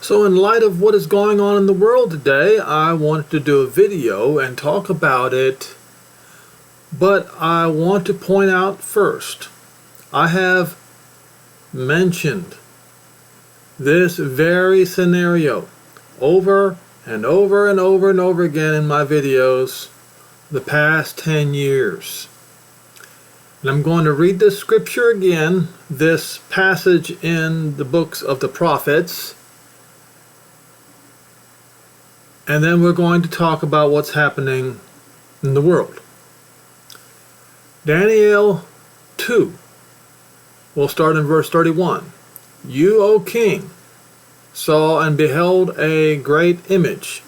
So in light of what is going on in the world today, I wanted to do a video and talk about it, but I want to point out first, I have mentioned this very scenario over and over and over and over again in my videos the past 10 years. And I'm going to read this scripture again, this passage in the books of the prophets, and then we're going to talk about what's happening in the world. Daniel 2. We'll start in verse 31. You, O king, saw and beheld a great image.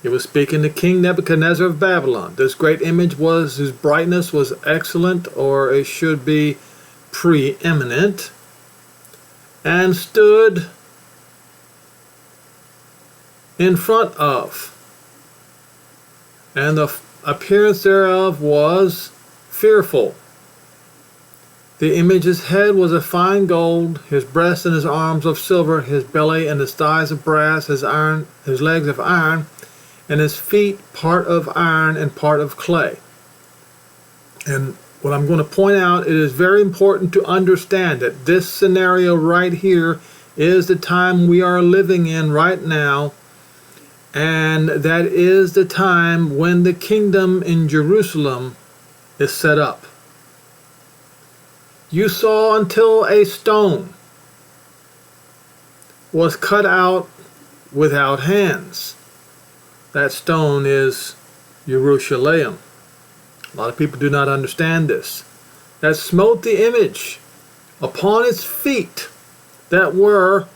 He was speaking to King Nebuchadnezzar of Babylon. This great image was, whose brightness was excellent, or it should be preeminent, and stood in front of, and the appearance thereof was fearful. The image's head was of fine gold, his breast and his arms of silver, his belly and his thighs of brass, his legs of iron, and his feet part of iron and part of clay. And what I'm going to point out, it is very important to understand that this scenario right here is the time we are living in right now, and that is the time when the kingdom in Jerusalem is set up. You saw until a stone was cut out without hands. That stone is Jerusalem. A lot of people do not understand this. That smote the image upon its feet that were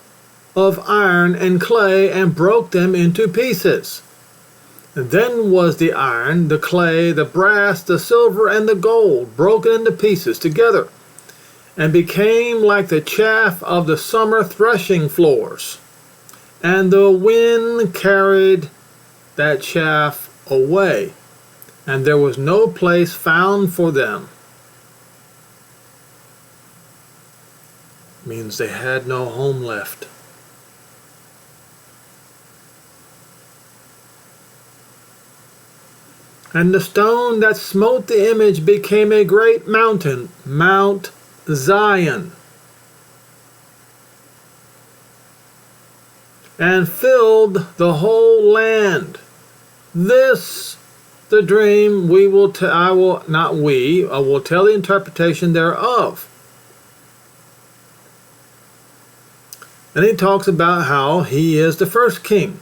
of iron and clay, and broke them into pieces. And then was the iron, the clay, the brass, the silver, and the gold broken into pieces together, and became like the chaff of the summer threshing floors. And the wind carried that chaff away, and there was no place found for them. Means they had no home left. And the stone that smote the image became a great mountain, Mount Zion, and filled the whole land. This, the dream, I will tell the interpretation thereof. And he talks about how he is the first king,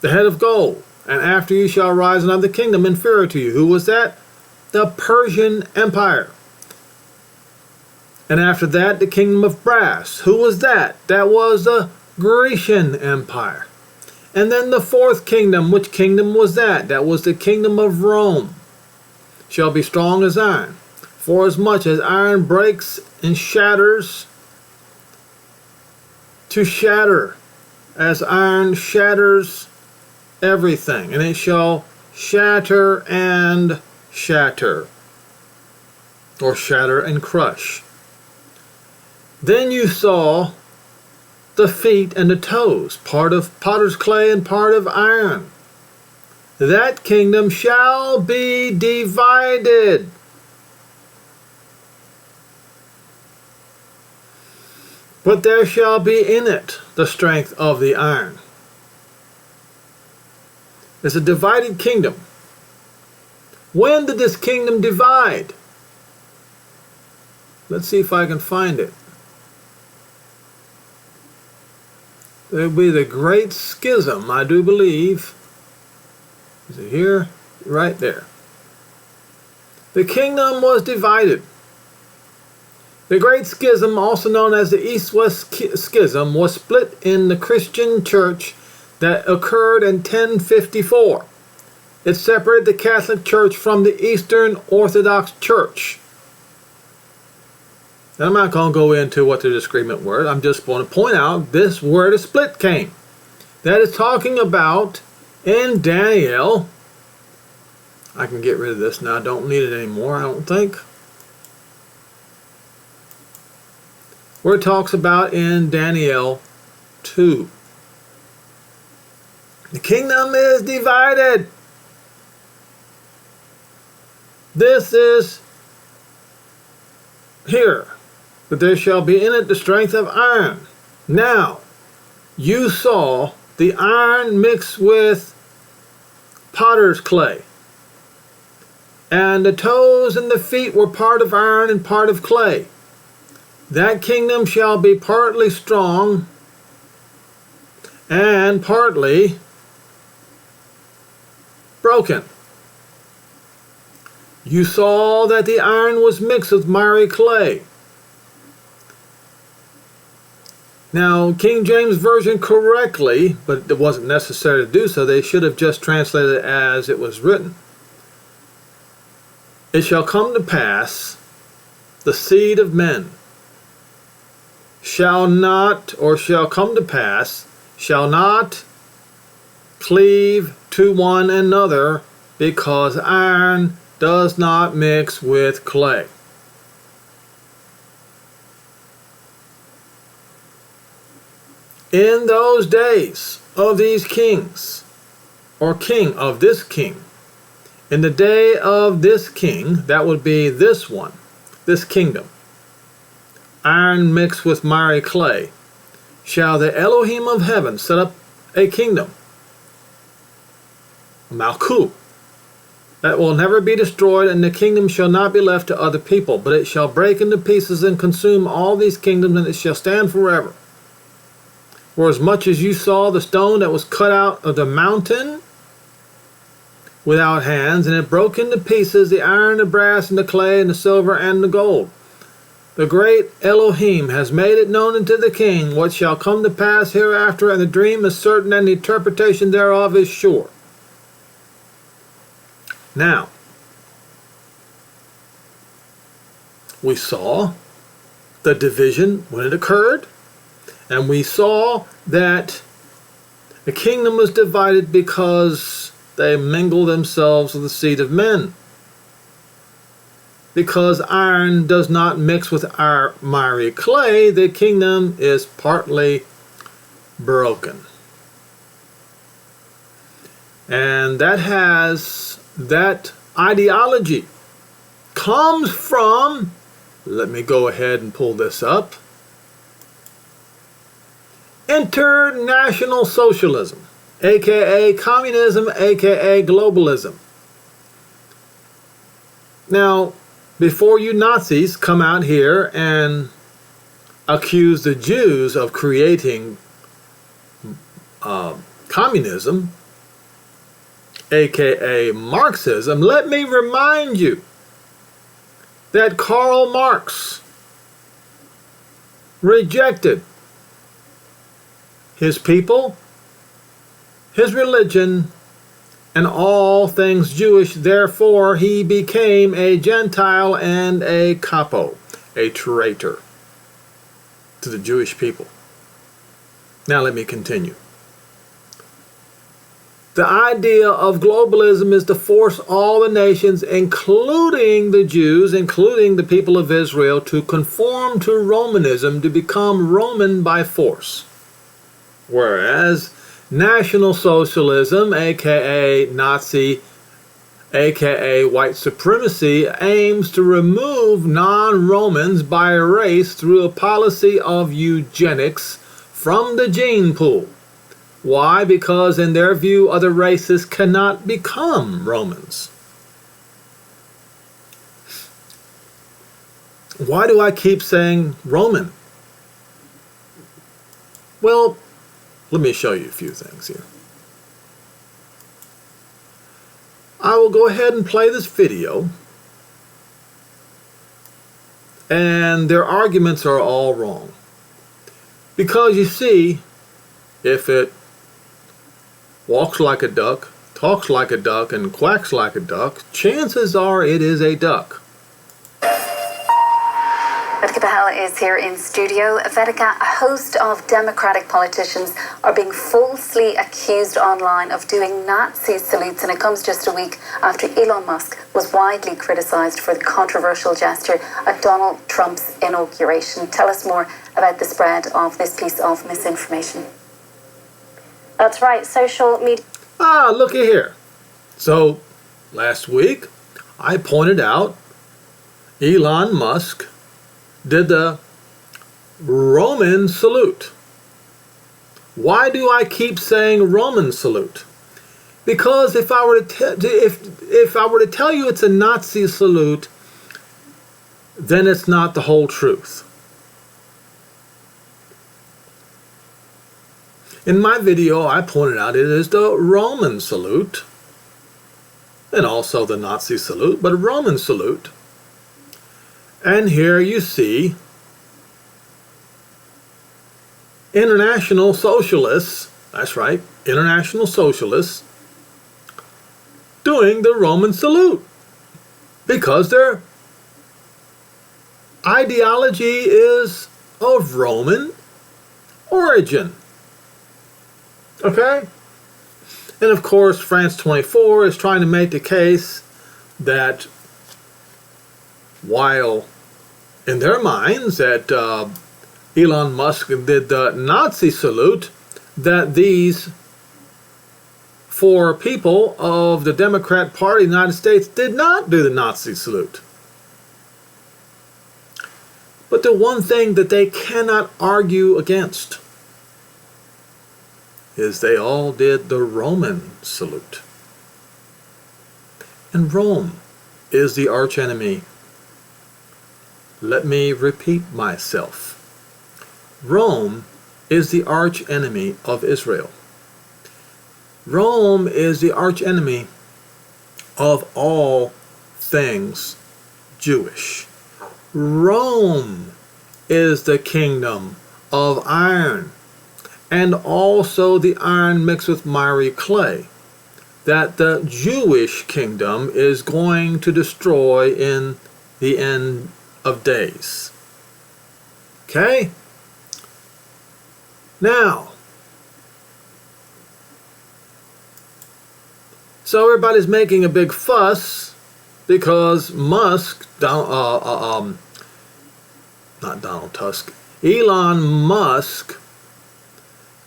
the head of gold. And after you shall rise another kingdom inferior to you. Who was that? The Persian Empire. And after that, the kingdom of brass. Who was that? That was the Grecian Empire. And then the fourth kingdom. Which kingdom was that? That was the kingdom of Rome. Shall be strong as iron. For as much as iron breaks and shatters, to shatter, as iron shatters everything, and it shall shatter and shatter, or shatter and crush. Then you saw the feet and the toes, part of potter's clay and part of iron. That kingdom shall be divided. But there shall be in it the strength of the iron. It's a divided kingdom. When did this kingdom divide? Let's see if I can find it. There will be the Great Schism, I do believe. Is it here? Right there. The kingdom was divided. The Great Schism, also known as the East-West Schism, was split in the Christian church that occurred in 1054. It separated the Catholic Church from the Eastern Orthodox Church. Now, I'm not going to go into what the disagreement were. I'm just going to point out this where the split came. That is talking about in Daniel. I can get rid of this now. I don't need it anymore, I don't think. Where it talks about in Daniel 2. The kingdom is divided. This is here, but there shall be in it the strength of iron. Now, you saw the iron mixed with potter's clay, and the toes and the feet were part of iron and part of clay. That kingdom shall be partly strong and partly broken. You saw that the iron was mixed with miry clay. Now, King James Version correctly, but it wasn't necessary to do so, they should have just translated it as it was written. It shall come to pass, the seed of men shall not, or shall come to pass, shall not cleave to one another, because iron does not mix with clay. In those days of these kings, or king of this king, in the day of this king, that would be this one, this kingdom, iron mixed with miry clay, shall the Elohim of heaven set up a kingdom, Malkuth, that will never be destroyed, and the kingdom shall not be left to other people, but it shall break into pieces and consume all these kingdoms, and it shall stand forever. For as much as you saw the stone that was cut out of the mountain without hands, and it broke into pieces the iron, the brass, and the clay, and the silver, and the gold. The great Elohim has made it known unto the king what shall come to pass hereafter, and the dream is certain, and the interpretation thereof is sure. Now, we saw the division when it occurred, and we saw that the kingdom was divided because they mingled themselves with the seed of men. Because iron does not mix with our miry clay, the kingdom is partly broken. And that ideology comes from, let me go ahead and pull this up, international socialism, aka communism, aka globalism. Now, before you Nazis come out here and accuse the Jews of creating communism, aka Marxism, let me remind you that Karl Marx rejected his people, his religion, and all things Jewish. Therefore, he became a Gentile and a capo, a traitor to the Jewish people. Now let me continue. The idea of globalism is to force all the nations, including the Jews, including the people of Israel, to conform to Romanism, to become Roman by force. Whereas National Socialism, aka Nazi, aka white supremacy, aims to remove non-Romans by race through a policy of eugenics from the gene pool. Why? Because in their view, other races cannot become Romans. Why do I keep saying Roman? Well, let me show you a few things here. I will go ahead and play this video, and their arguments are all wrong. Because you see, if it walks like a duck, talks like a duck, and quacks like a duck, chances are it is a duck. Vedika Bahel is here in studio. Vedika, a host of Democratic politicians are being falsely accused online of doing Nazi salutes, and it comes just a week after Elon Musk was widely criticised for the controversial gesture at Donald Trump's inauguration. Tell us more about the spread of this piece of misinformation. That's right, social media. Ah, looky here. So, last week, I pointed out Elon Musk did the Roman salute. Why do I keep saying Roman salute? Because if I were to tell you it's a Nazi salute, then it's not the whole truth. In my video, I pointed out it is the Roman salute, and also the Nazi salute, but a Roman salute. And here you see international socialists, that's right, international socialists, doing the Roman salute because their ideology is of Roman origin. Okay? And of course, France 24 is trying to make the case that while in their minds that Elon Musk did the Nazi salute, that these four people of the Democrat Party of the United States did not do the Nazi salute. But the one thing that they cannot argue against is they all did the Roman salute. And Rome is the archenemy. Let me repeat myself. Rome is the archenemy of Israel. Rome is the archenemy of all things Jewish. Rome is the kingdom of iron, and also the iron mixed with miry clay, that the Jewish kingdom is going to destroy in the end of days. Okay? Now, so everybody's making a big fuss because Musk, not Donald Tusk, Elon Musk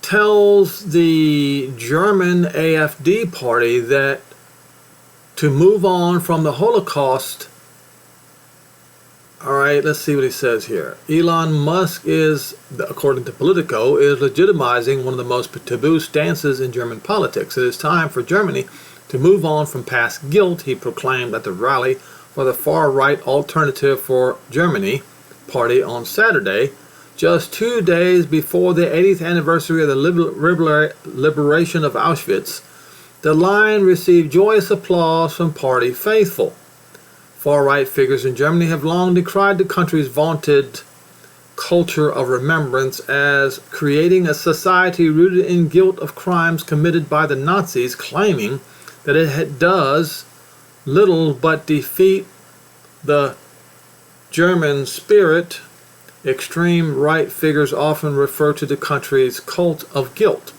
tells the German AfD party that to move on from the Holocaust. All right, let's see what he says here. Elon Musk is, according to Politico, is legitimizing one of the most taboo stances in German politics. It is time for Germany to move on from past guilt, he proclaimed at the rally for the far-right Alternative for Germany party on Saturday, just 2 days before the 80th anniversary of the liberation of Auschwitz. The line received joyous applause from party faithful. Far-right figures in Germany have long decried the country's vaunted culture of remembrance as creating a society rooted in guilt of crimes committed by the Nazis, claiming that it does little but defeat the German spirit. Extreme right figures often refer to the country's cult of guilt.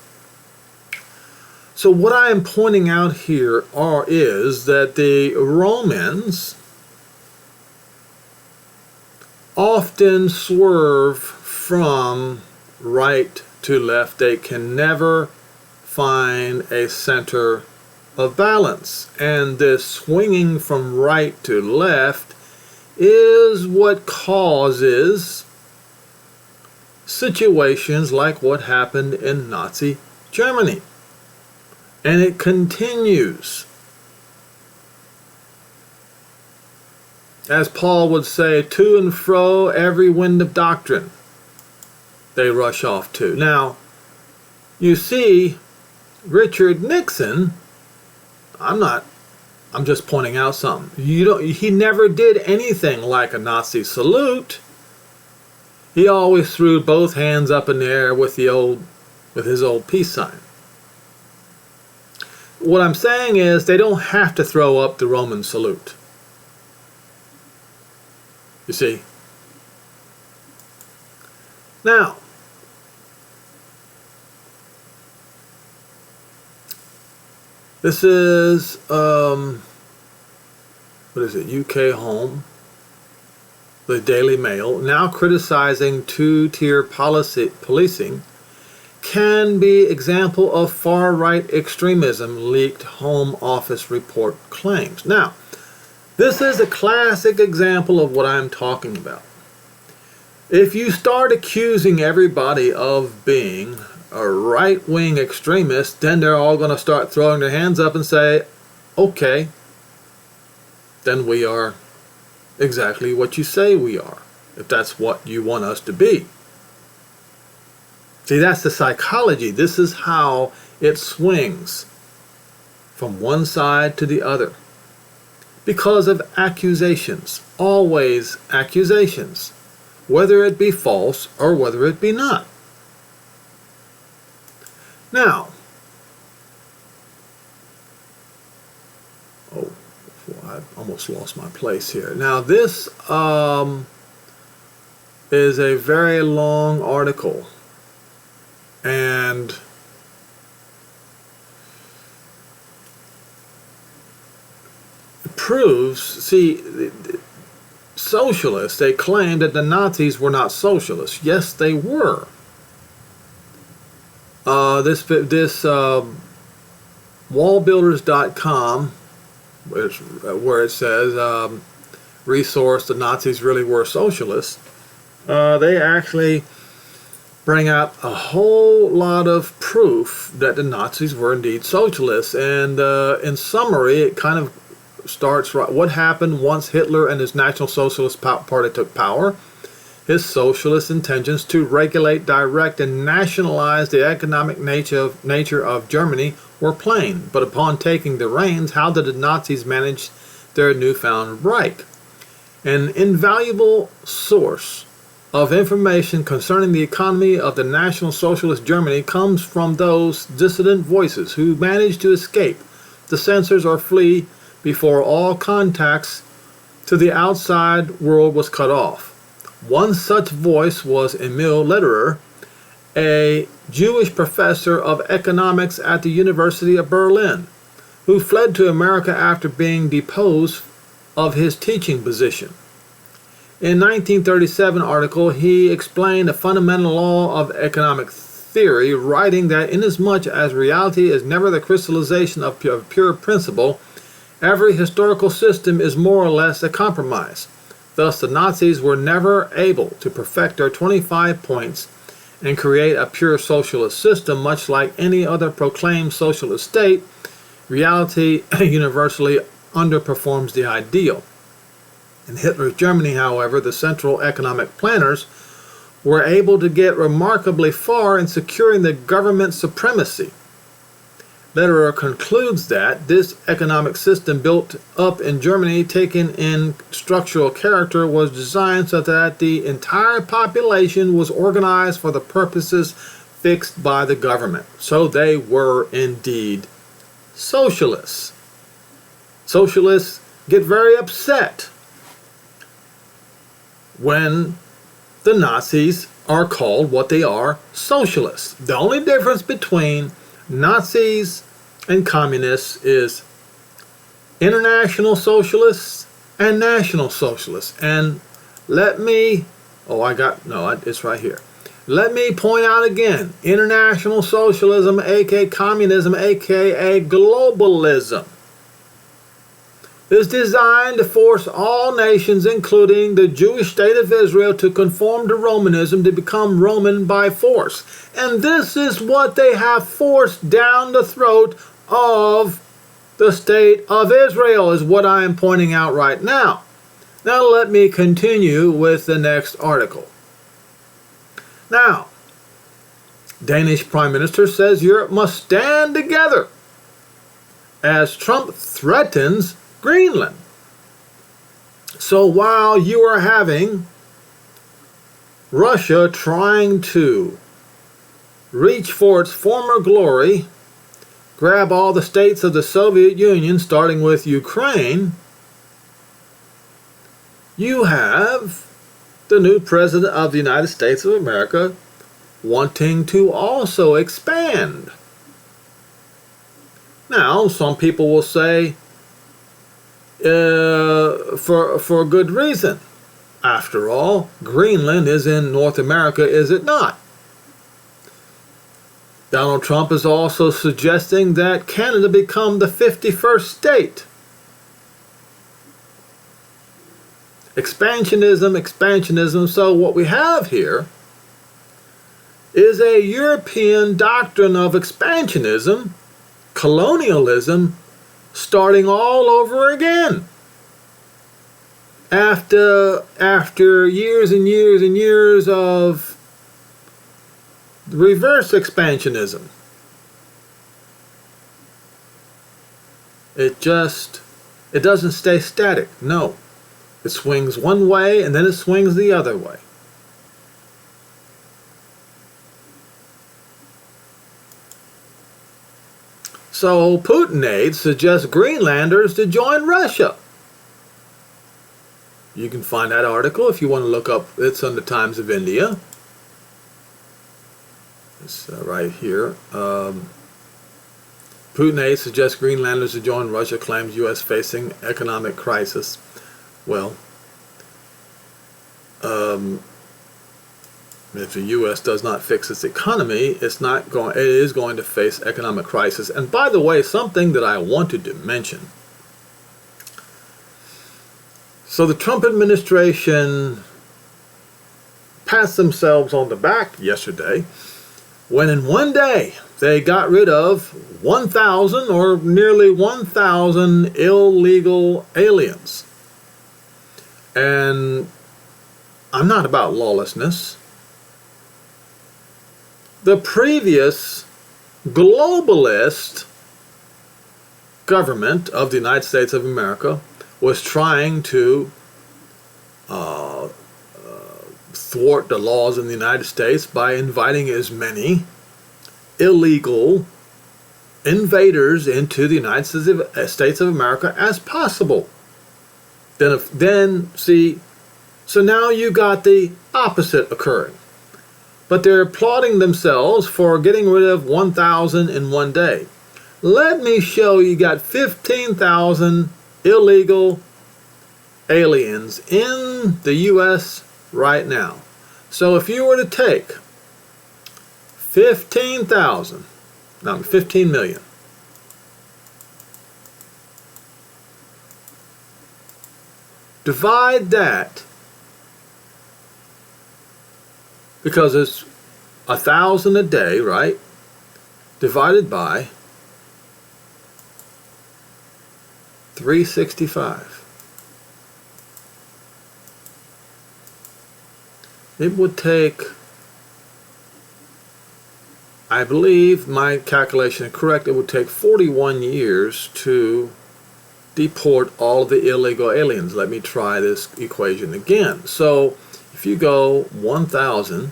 So what I am pointing out here is that the Romans often swerve from right to left. They can never find a center of balance. And this swinging from right to left is what causes situations like what happened in Nazi Germany. And it continues. As Paul would say, to and fro every wind of doctrine they rush off to. Now, you see, Richard Nixon, I'm just pointing out something. He never did anything like a Nazi salute. He always threw both hands up in the air with his old peace sign. What I'm saying is they don't have to throw up the Roman salute. You see? Now, this is, UK Home, the Daily Mail, now criticizing two-tier policing can be example of far-right extremism, leaked Home Office report claims. Now, this is a classic example of what I'm talking about. If you start accusing everybody of being a right-wing extremist, then they're all going to start throwing their hands up and say, okay, then we are exactly what you say we are, if that's what you want us to be. See, that's the psychology. This is how it swings from one side to the other. Because of accusations. Always accusations. Whether it be false or whether it be not. Now, I almost lost my place here. Now, this is a very long article. And proves, see, socialists, they claim that the Nazis were not socialists. Yes, they were. This wallbuilders.com, where it says resource, the Nazis really were socialists, they actually bring out a whole lot of proof that the Nazis were indeed socialists. And in summary, it kind of starts right. What happened once Hitler and his National Socialist Party took power? His socialist intentions to regulate, direct, and nationalize the economic nature of Germany were plain. But upon taking the reins, how did the Nazis manage their newfound Reich? An invaluable source of information concerning the economy of the National Socialist Germany comes from those dissident voices who managed to escape the censors or flee before all contacts to the outside world was cut off. One such voice was Emil Lederer, a Jewish professor of economics at the University of Berlin, who fled to America after being deposed of his teaching position. In 1937 article, he explained the fundamental law of economic theory, writing that inasmuch as reality is never the crystallization of pure principle, every historical system is more or less a compromise. Thus, the Nazis were never able to perfect their 25 points and create a pure socialist system, much like any other proclaimed socialist state. Reality universally underperforms the ideal. In Hitler's Germany, however, the central economic planners were able to get remarkably far in securing the government supremacy. Lederer concludes that this economic system built up in Germany, taken in structural character, was designed so that the entire population was organized for the purposes fixed by the government. So they were indeed socialists. Socialists get very upset when the Nazis are called what they are, socialists. The only difference between Nazis and communists is international socialists and national socialists. And let me, it's right here. Let me point out again, international socialism, aka communism, aka globalism, is designed to force all nations, including the Jewish state of Israel, to conform to Romanism, to become Roman by force. And this is what they have forced down the throat of the state of Israel, is what I am pointing out right now. Now let me continue with the next article. Now, Danish Prime Minister says Europe must stand together as Trump threatens Greenland. So while you are having Russia trying to reach for its former glory, grab all the states of the Soviet Union, starting with Ukraine, you have the new President of the United States of America wanting to also expand. Now, some people will say, for good reason. After all, Greenland is in North America, is it not? Donald Trump is also suggesting that Canada become the 51st state. Expansionism. So what we have here is a European doctrine of expansionism, colonialism, starting all over again. After years and years and years of reverse expansionism. It doesn't stay static. No. It swings one way and then it swings the other way. So Putin aides suggest Greenlanders to join Russia. You can find that article if you want to look up. It's on the Times of India. It's right here. Putin aides suggest Greenlanders to join Russia, claims U.S. facing economic crisis. Well, if the U.S. does not fix its economy, it is going to face economic crisis. And by the way, something that I wanted to mention. So the Trump administration pats themselves on the back yesterday when in one day they got rid of 1,000 or nearly 1,000 illegal aliens. And I'm not about lawlessness. The previous globalist government of the United States of America was trying to thwart the laws in the United States by inviting as many illegal invaders into the United States of America as possible. So now you got the opposite occurring. But they're applauding themselves for getting rid of 1,000 in one day. Let me show you got 15,000 illegal aliens in the U.S. right now. So if you were to take 15 million, divide that, because it's 1,000 a day, right? Divided by 365. It would take, I believe my calculation is correct, it would take 41 years to deport all of the illegal aliens. Let me try this equation again. So if you go 1,000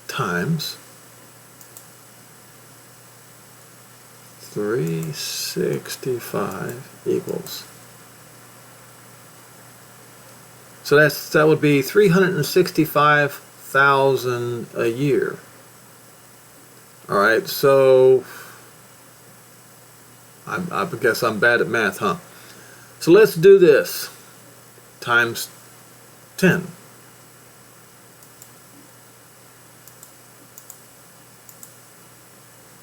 times 365 equals. So that would be 365,000 a year. All right, so I guess I'm bad at math, huh? So let's do this times 10.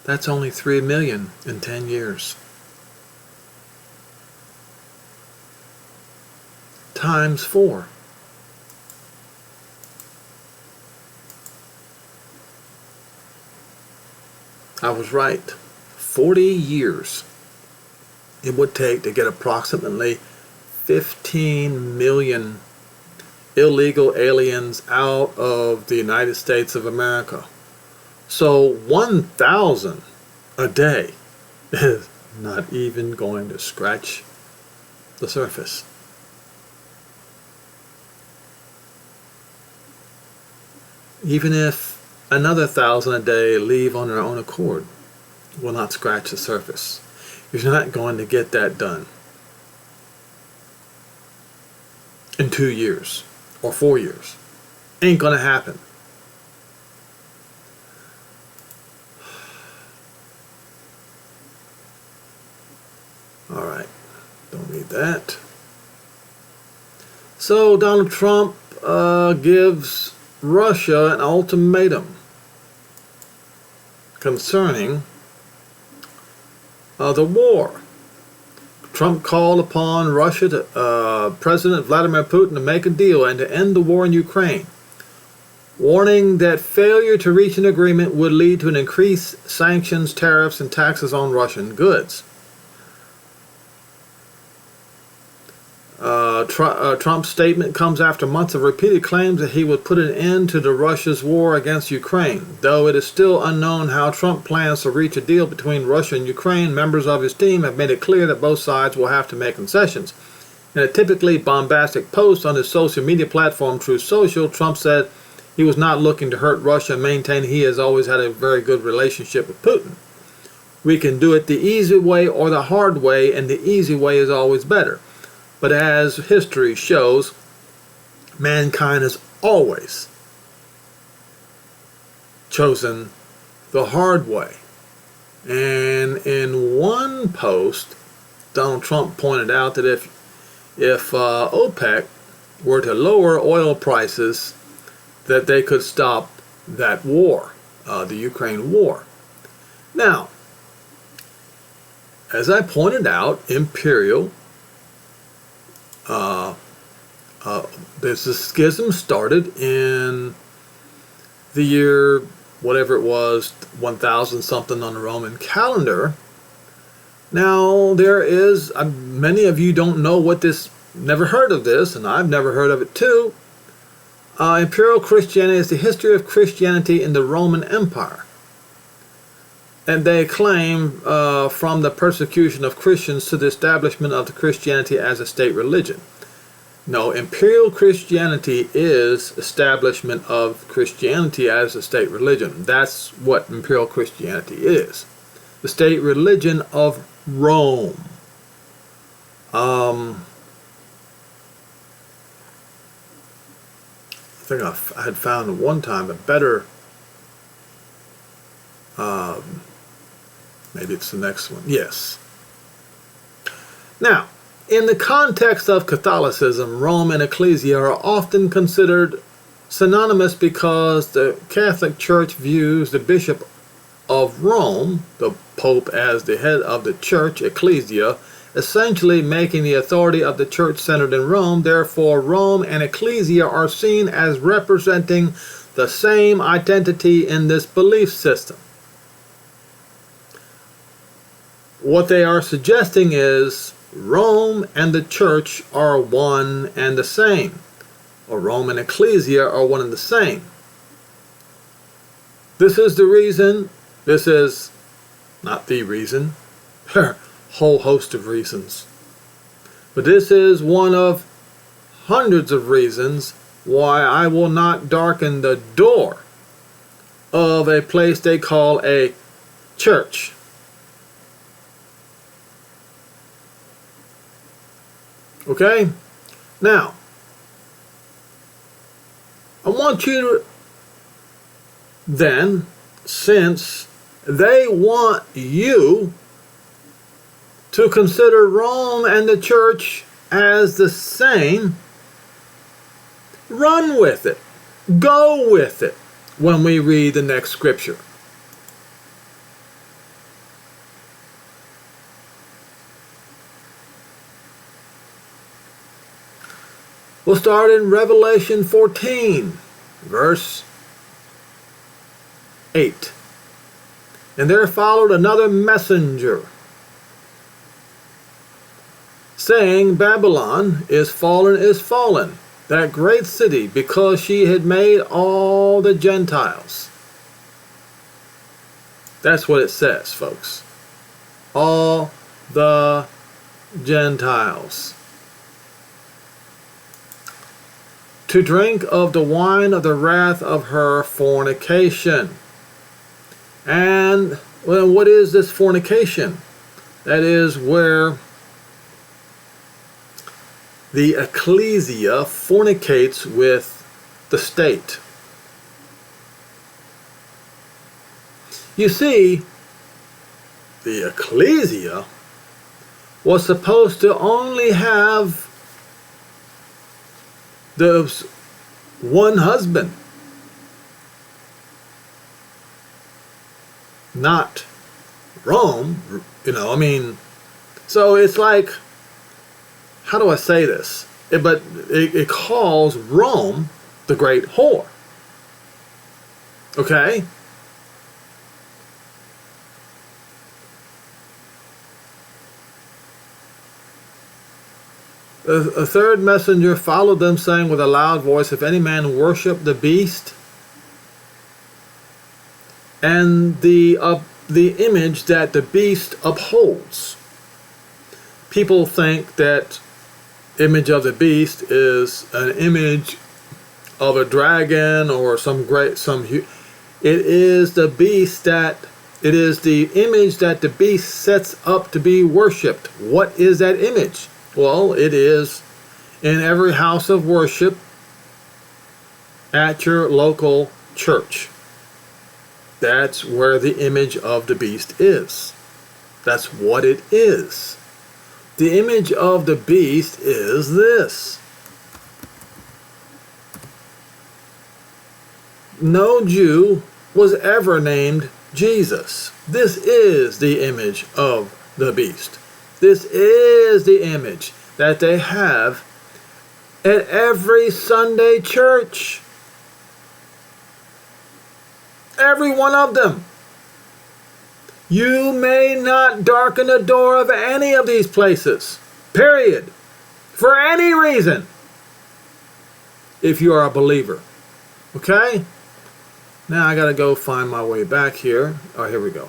That's only 3 million in 10 years. Times 4. I was right. 40 years it would take to get approximately 15 million illegal aliens out of the United States of America. So 1,000 a day is not even going to scratch the surface. Even if another 1,000 a day leave on their own accord, will not scratch the surface. You're not going to get that done in 2 years or 4 years. Ain't going to happen. All right, don't need that. So Donald Trump gives Russia an ultimatum concerning the war. Trump called upon President Vladimir Putin to make a deal and to end the war in Ukraine, warning that failure to reach an agreement would lead to an increased sanctions, tariffs, and taxes on Russian goods. Trump's statement comes after months of repeated claims that he would put an end to Russia's war against Ukraine. Though it is still unknown how Trump plans to reach a deal between Russia and Ukraine, members of his team have made it clear that both sides will have to make concessions. In a typically bombastic post on his social media platform, Truth Social, Trump said he was not looking to hurt Russia and maintained he has always had a very good relationship with Putin. We can do it the easy way or the hard way, and the easy way is always better. But as history shows, mankind has always chosen the hard way. And in one post, Donald Trump pointed out that if OPEC were to lower oil prices, that they could stop that war, the Ukraine war. Now, as I pointed out, Imperial this schism started in the year, whatever it was, 1000 something on the Roman calendar. Now, there is, many of you don't know what this, never heard of this, and I've never heard of it too. Imperial Christianity is the history of Christianity in the Roman Empire. And they claim from the persecution of Christians to the establishment of the Christianity as a state religion. No, Imperial Christianity is establishment of Christianity as a state religion. That's what Imperial Christianity is. The state religion of Rome. I think I had found at one time a better, maybe it's the next one. Yes. Now, in the context of Catholicism, Rome and Ecclesia are often considered synonymous because the Catholic Church views the Bishop of Rome, the Pope, as the head of the Church, Ecclesia, essentially making the authority of the Church centered in Rome. Therefore, Rome and Ecclesia are seen as representing the same identity in this belief system. What they are suggesting is Rome and the Church are one and the same, or Rome and Ecclesia are one and the same. This is the reason, this is not the reason, whole host of reasons, but this is one of hundreds of reasons why I will not darken the door of a place they call a church. Okay? Now, I want you to then, since they want you to consider Rome and the church as the same, run with it. Go with it when we read the next scripture. We'll start in Revelation 14, verse 8. And there followed another messenger, saying, Babylon is fallen, that great city, because she had made all the Gentiles. That's what it says, folks. All the Gentiles. To drink of the wine of the wrath of her fornication. And, well, what is this fornication? That is where the Ecclesia fornicates with the state. You see, the Ecclesia was supposed to only have those one husband, not Rome, so it's like, how do I say this? It calls Rome the great whore. Okay? A third messenger followed them, saying with a loud voice, if any man worship the beast and the image that the beast upholds. People think that image of the beast is an image of a dragon or it is the beast it is the image that the beast sets up to be worshipped. What is that image? Well, it is in every house of worship at your local church. That's where the image of the beast is. That's what it is. The image of the beast is this. No Jew was ever named Jesus. This is the image of the beast. This is the image that they have at every Sunday church. Every one of them. You may not darken the door of any of these places. Period. For any reason. If you are a believer. Okay? Now I got to go find my way back here. Oh, here we go.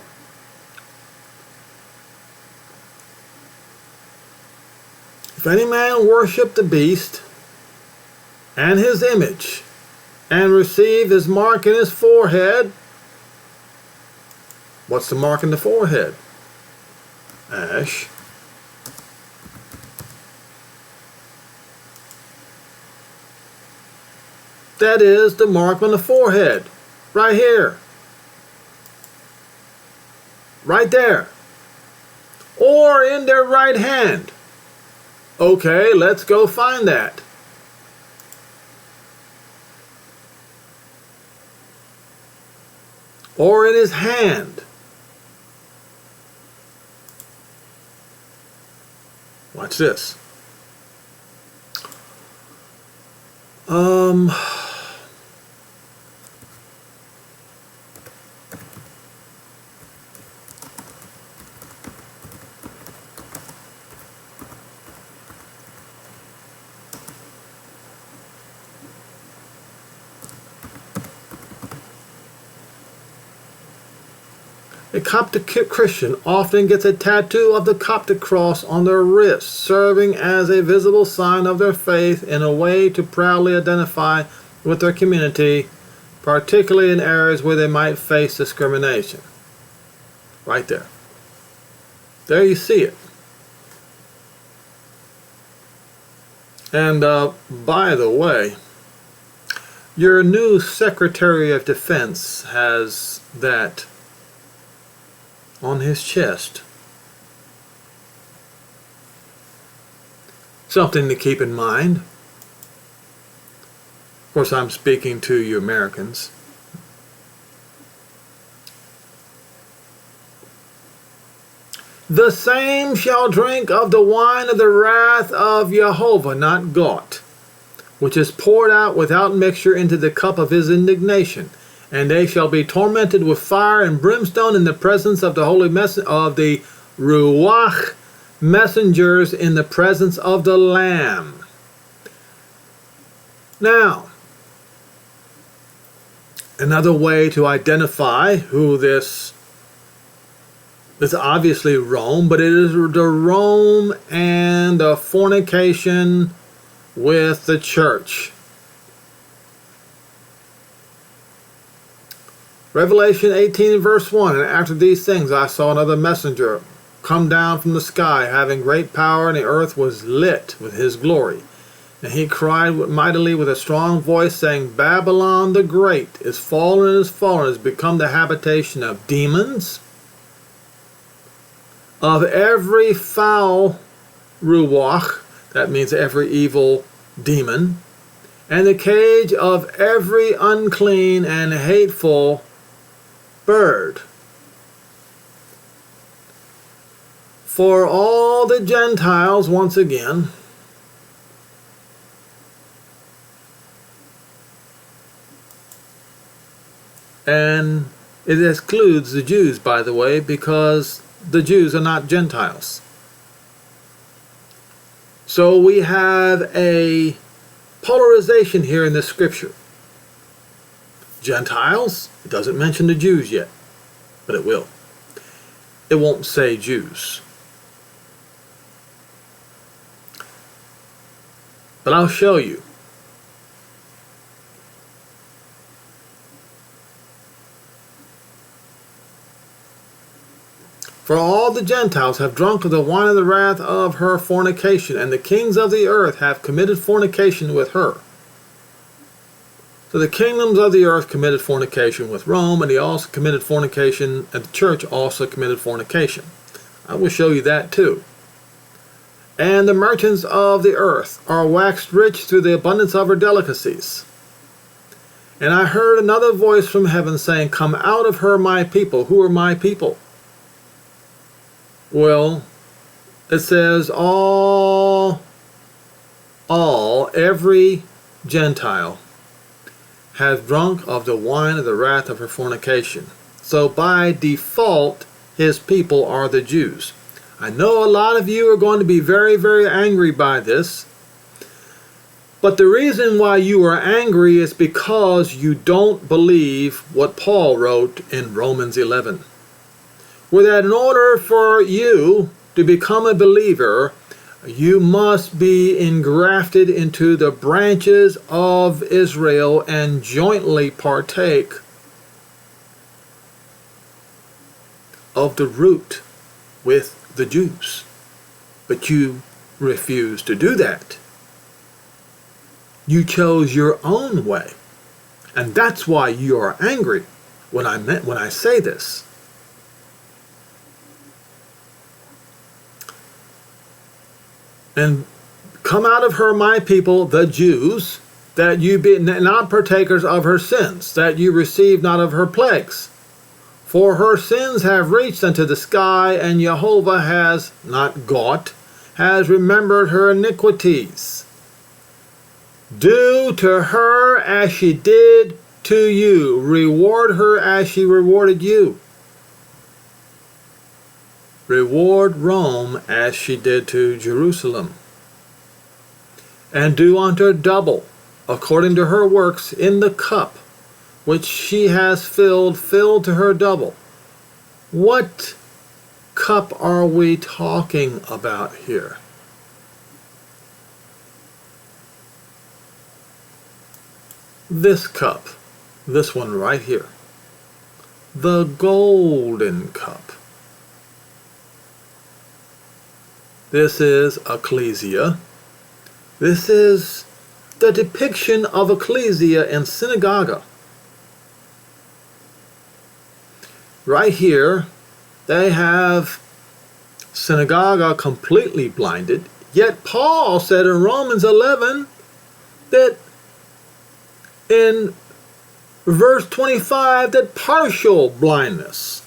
If any man worship the beast and his image and receive his mark in his forehead. What's the mark in the forehead? Ash. That is the mark on the forehead. Right here. Right there. Or in their right hand. Okay, let's go find that. Or in his hand. Watch this. A Coptic Christian often gets a tattoo of the Coptic cross on their wrist, serving as a visible sign of their faith in a way to proudly identify with their community, particularly in areas where they might face discrimination. Right there. There you see it. And by the way, your new Secretary of Defense has that on his chest. Something to keep in mind. Of course, I'm speaking to you Americans. The same shall drink of the wine of the wrath of Jehovah, not God, which is poured out without mixture into the cup of his indignation. And they shall be tormented with fire and brimstone in the presence of the holy of the Ruach messengers in the presence of the Lamb. Now, another way to identify who this is, obviously Rome, but it is the Rome and the fornication with the church. Revelation 18 verse 1, and after these things I saw another messenger come down from the sky, having great power, and the earth was lit with his glory. And he cried mightily with a strong voice, saying, Babylon the Great is fallen, has become the habitation of demons, of every foul ruach, that means every evil demon, and the cage of every unclean and hateful bird. For all the Gentiles, once again, and it excludes the Jews, by the way, because the Jews are not Gentiles. So we have a polarization here in this scripture. Gentiles, it doesn't mention the Jews yet, but it will. It won't say Jews. But I'll show you. For all the Gentiles have drunk of the wine of the wrath of her fornication, and the kings of the earth have committed fornication with her. So the kingdoms of the earth committed fornication with Rome, and he also committed fornication, and the church also committed fornication. I will show you that too. And the merchants of the earth are waxed rich through the abundance of her delicacies. And I heard another voice from heaven saying, Come out of her, my people. Who are my people? Well, it says every Gentile has drunk of the wine of the wrath of her fornication. So by default, his people are the Jews. I know a lot of you are going to be very, very angry by this. But the reason why you are angry is because you don't believe what Paul wrote in Romans 11. Where that in order for you to become a believer, you must be engrafted into the branches of Israel and jointly partake of the root with the Jews. But you refuse to do that. You chose your own way. And that's why you are angry when I say this. And come out of her, my people, the Jews, that you be not partakers of her sins, that you receive not of her plagues. For her sins have reached unto the sky, and Jehovah has, not got, has remembered her iniquities. Do to her as she did to you. Reward her as she rewarded you. Reward Rome as she did to Jerusalem. And do unto her double, according to her works, in the cup which she has filled to her double. What cup are we talking about here? This cup, this one right here. The golden cup. This is Ecclesia. This is the depiction of Ecclesia in Synagoga. Right here, they have Synagoga completely blinded. Yet Paul said in Romans 11 that in verse 25 that partial blindness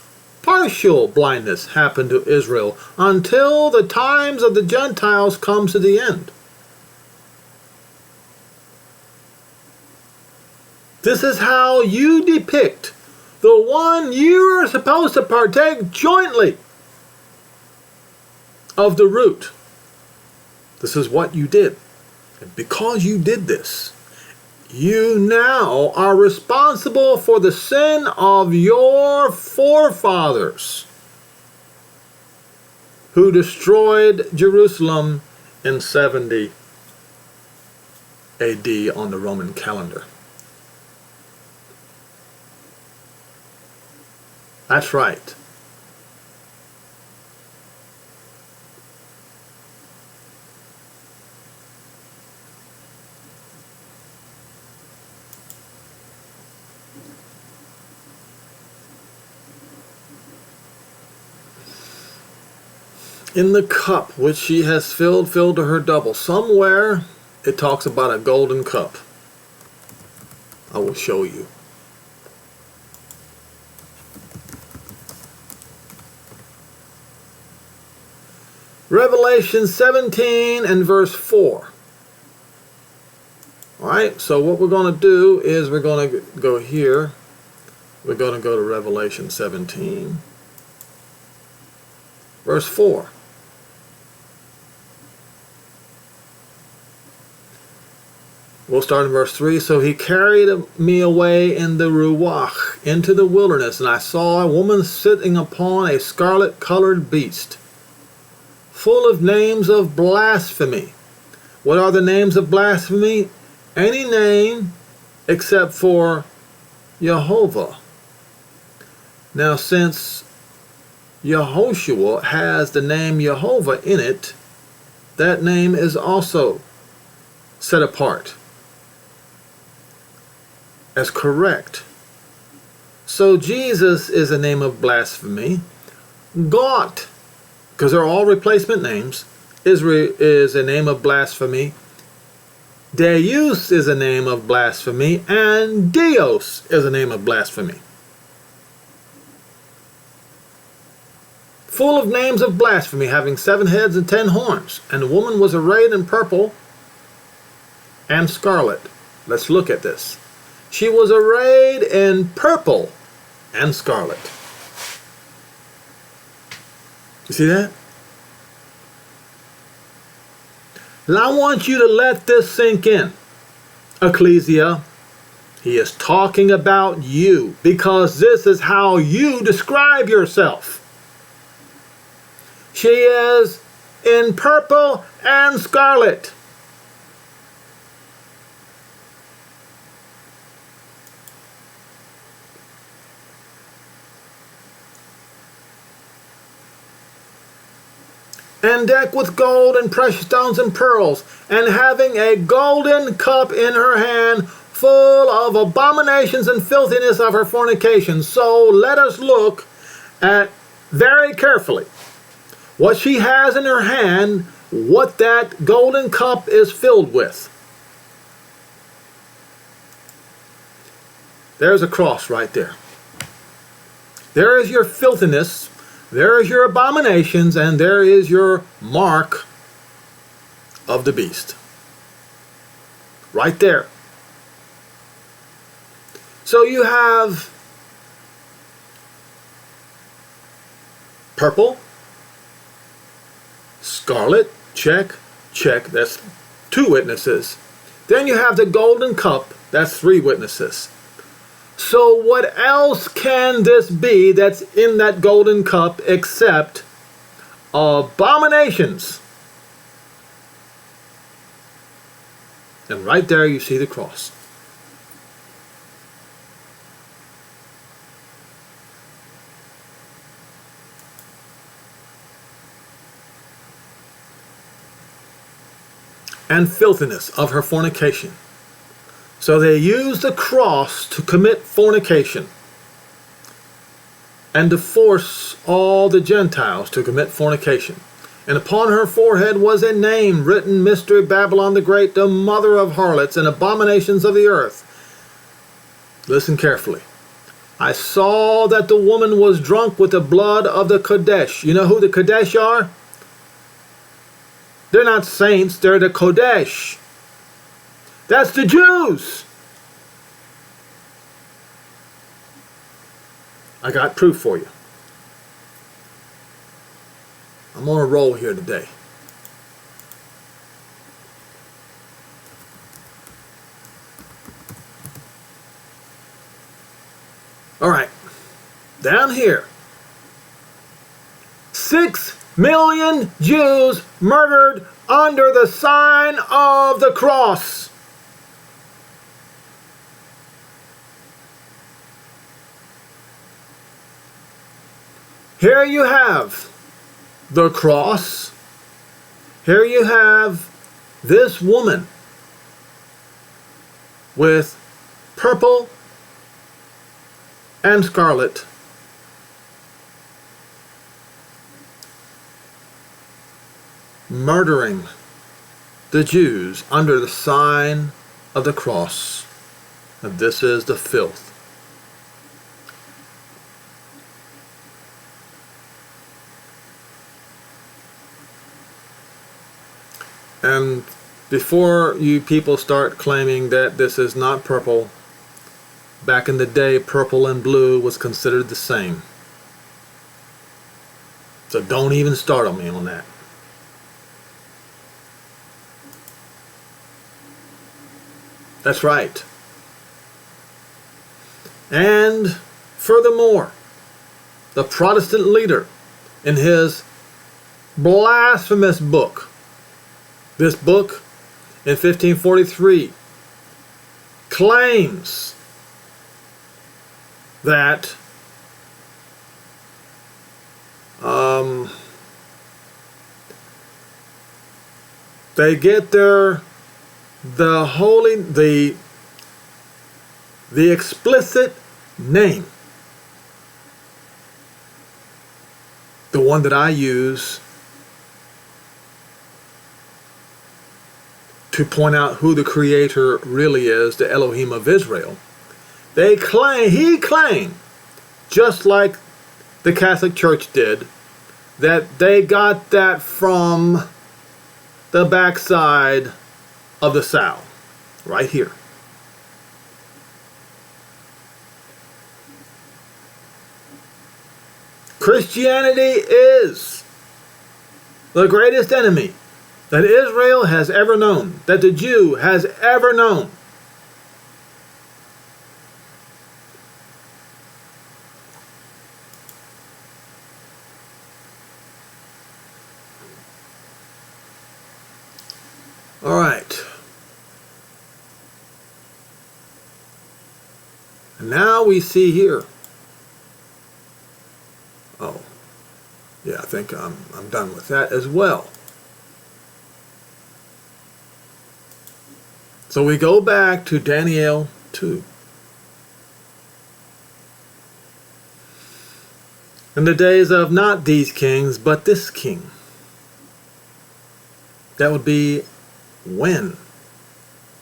happened to Israel until the times of the Gentiles comes to the end. This is how you depict the one you are supposed to partake jointly of the root. This is what you did. And because you did this, you now are responsible for the sin of your forefathers who destroyed Jerusalem in 70 AD on the Roman calendar. That's right. In the cup which she has filled to her double. Somewhere it talks about a golden cup. I will show you. Revelation 17 and verse 4. Alright, so what we're going to do is we're going to go here. We're going to go to Revelation 17, verse 4. We'll start in verse 3. So he carried me away in the Ruach into the wilderness, and I saw a woman sitting upon a scarlet-colored beast, full of names of blasphemy. What are the names of blasphemy? Any name except for Jehovah. Now, since Yehoshua has the name Jehovah in it, that name is also set apart as correct. So Jesus is a name of blasphemy. God, because they're all replacement names, Israel is a name of blasphemy. Deus is a name of blasphemy, and Dios is a name of blasphemy. Full of names of blasphemy, having 7 heads and 10 horns. And the woman was arrayed in purple and scarlet. Let's look at this. She was arrayed in purple and scarlet. You see that? Now I want you to let this sink in. Ecclesia, he is talking about you, because this is how you describe yourself. She is in purple and scarlet. And decked with gold and precious stones and pearls, and having a golden cup in her hand, full of abominations and filthiness of her fornication. So let us look at very carefully what she has in her hand, what that golden cup is filled with. There's a cross right there. There is your filthiness. There is your abominations, and there is your mark of the beast. Right there. So you have purple, scarlet, check, check. That's 2 witnesses. Then you have the golden cup. That's 3 witnesses. So what else can this be that's in that golden cup except abominations? And right there you see the cross. And filthiness of her fornication. So they used the cross to commit fornication and to force all the Gentiles to commit fornication. And upon her forehead was a name written, Mystery Babylon the Great, the mother of harlots and abominations of the earth. Listen carefully. I saw that the woman was drunk with the blood of the Kodesh. You know who the Kodesh are? They're not saints, they're the Kodesh. That's the Jews. I got proof for you. I'm on a roll here today. All right. Down here. 6 million Jews murdered under the sign of the cross. Here you have the cross. Here you have this woman with purple and scarlet. Murdering the Jews under the sign of the cross. And this is the filth. And before you people start claiming that this is not purple, back in the day, purple and blue was considered the same. So don't even start on me on that. That's right. And furthermore, the Protestant leader, in his blasphemous book, this book in 1543, claims that they get the explicit name, the one that I use to point out who the Creator really is, the Elohim of Israel. He claimed, just like the Catholic Church did, that they got that from the backside of the sow, right here. Christianity is the greatest enemy that Israel has ever known, that the Jew has ever known. All right. And now we see here. Oh, yeah, I think I'm done with that as well. So we go back to Daniel 2. In the days of not these kings, but this king. That would be when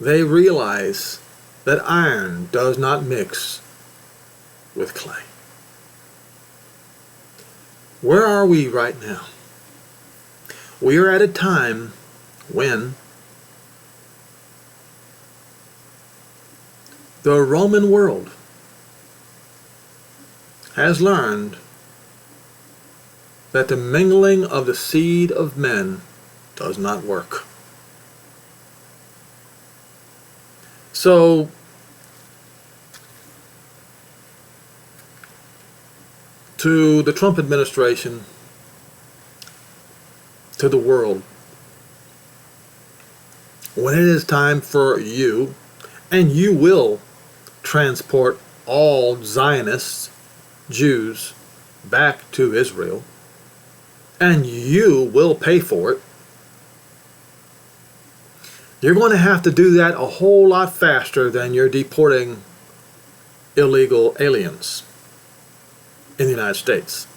they realize that iron does not mix with clay. Where are we right now? We are at a time when the Roman world has learned that the mingling of the seed of men does not work. So, to the Trump administration, to the world, when it is time for you, and you will transport all Zionists, Jews, back to Israel, and you will pay for it, you're going to have to do that a whole lot faster than you're deporting illegal aliens in the United States.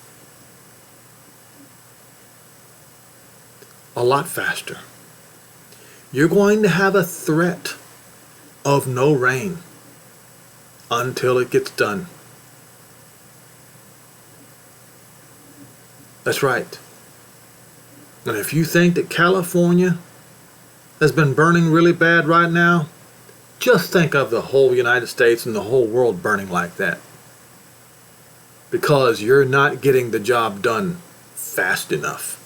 A lot faster. You're going to have a threat of no rain until it gets done. That's right. And if you think that California has been burning really bad right now, just think of the whole United States and the whole world burning like that. Because you're not getting the job done fast enough.